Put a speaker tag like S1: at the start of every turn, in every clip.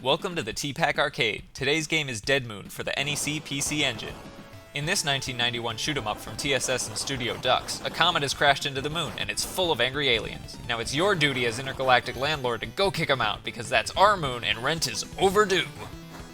S1: Welcome to the T-Pac Arcade. Today's game is Dead Moon for the NEC PC Engine. In this 1991 shoot-'em-up from TSS and Studio Dux, a comet has crashed into the moon and it's full of angry aliens. Now it's your duty as intergalactic landlord to go kick them out because that's our moon and rent is overdue.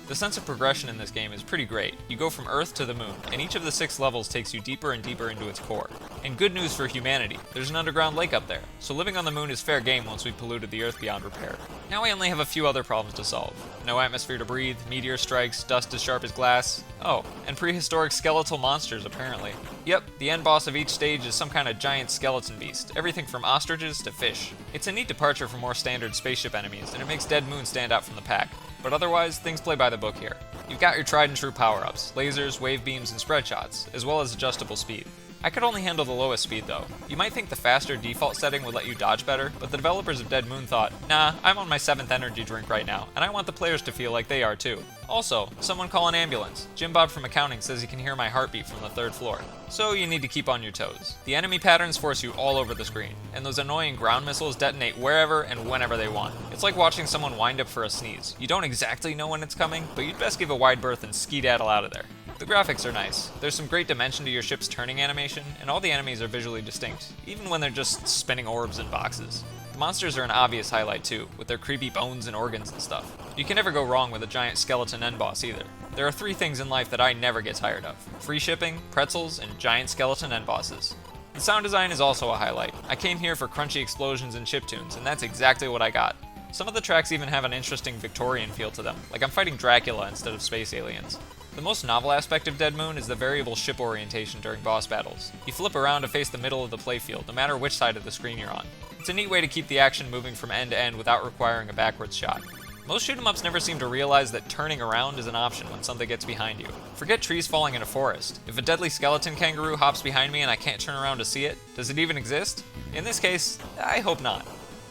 S1: The sense of progression in this game is pretty great. You go from Earth to the moon, and each of the 6 levels takes you deeper and deeper into its core. And good news for humanity, there's an underground lake up there, so living on the moon is fair game once we've polluted the Earth beyond repair. Now we only have a few other problems to solve. No atmosphere to breathe, meteor strikes, dust as sharp as glass. Oh, and prehistoric skeletal monsters apparently. Yep, the end boss of each stage is some kind of giant skeleton beast, everything from ostriches to fish. It's a neat departure from more standard spaceship enemies, and it makes Dead Moon stand out from the pack. But otherwise, things play by the book here. You've got your tried and true power-ups, lasers, wave beams, and spread shots, as well as adjustable speed. I could only handle the lowest speed though. You might think the faster default setting would let you dodge better, but the developers of Dead Moon thought, nah, I'm on my 7th energy drink right now, and I want the players to feel like they are too. Also, someone call an ambulance. Jim Bob from accounting says he can hear my heartbeat from the 3rd floor. So you need to keep on your toes. The enemy patterns force you all over the screen, and those annoying ground missiles detonate wherever and whenever they want. It's like watching someone wind up for a sneeze. You don't exactly know when it's coming, but you'd best give a wide berth and skedaddle out of there. The graphics are nice. There's some great dimension to your ship's turning animation, and all the enemies are visually distinct, even when they're just spinning orbs in boxes. The monsters are an obvious highlight too, with their creepy bones and organs and stuff. You can never go wrong with a giant skeleton end boss either. There are 3 things in life that I never get tired of: free shipping, pretzels, and giant skeleton end bosses. The sound design is also a highlight. I came here for crunchy explosions and chiptunes, and that's exactly what I got. Some of the tracks even have an interesting Victorian feel to them, like I'm fighting Dracula instead of space aliens. The most novel aspect of Dead Moon is the variable ship orientation during boss battles. You flip around to face the middle of the playfield, no matter which side of the screen you're on. It's a neat way to keep the action moving from end to end without requiring a backwards shot. Most shoot-'em-ups never seem to realize that turning around is an option when something gets behind you. Forget trees falling in a forest. If a deadly skeleton kangaroo hops behind me and I can't turn around to see it, does it even exist? In this case, I hope not.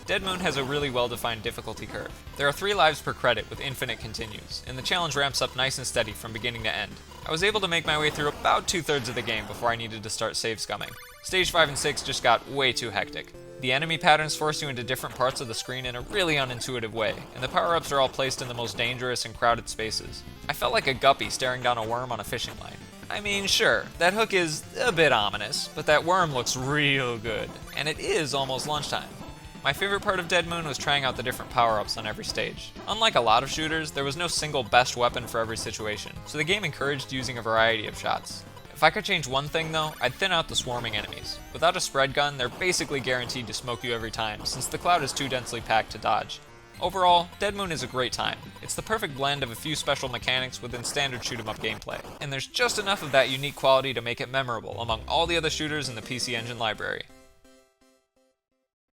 S1: Dead Moon has a really well-defined difficulty curve. There are 3 lives per credit with infinite continues, and the challenge ramps up nice and steady from beginning to end. I was able to make my way through about 2/3 of the game before I needed to start save scumming. Stage 5 and 6 just got way too hectic. The enemy patterns force you into different parts of the screen in a really unintuitive way, and the power-ups are all placed in the most dangerous and crowded spaces. I felt like a guppy staring down a worm on a fishing line. I mean, sure, that hook is a bit ominous, but that worm looks real good, and it is almost lunchtime. My favorite part of Dead Moon was trying out the different power-ups on every stage. Unlike a lot of shooters, there was no single best weapon for every situation, so the game encouraged using a variety of shots. If I could change one thing though, I'd thin out the swarming enemies. Without a spread gun, they're basically guaranteed to smoke you every time, since the cloud is too densely packed to dodge. Overall, Dead Moon is a great time. It's the perfect blend of a few special mechanics within standard shoot-'em-up gameplay, and there's just enough of that unique quality to make it memorable among all the other shooters in the PC Engine library.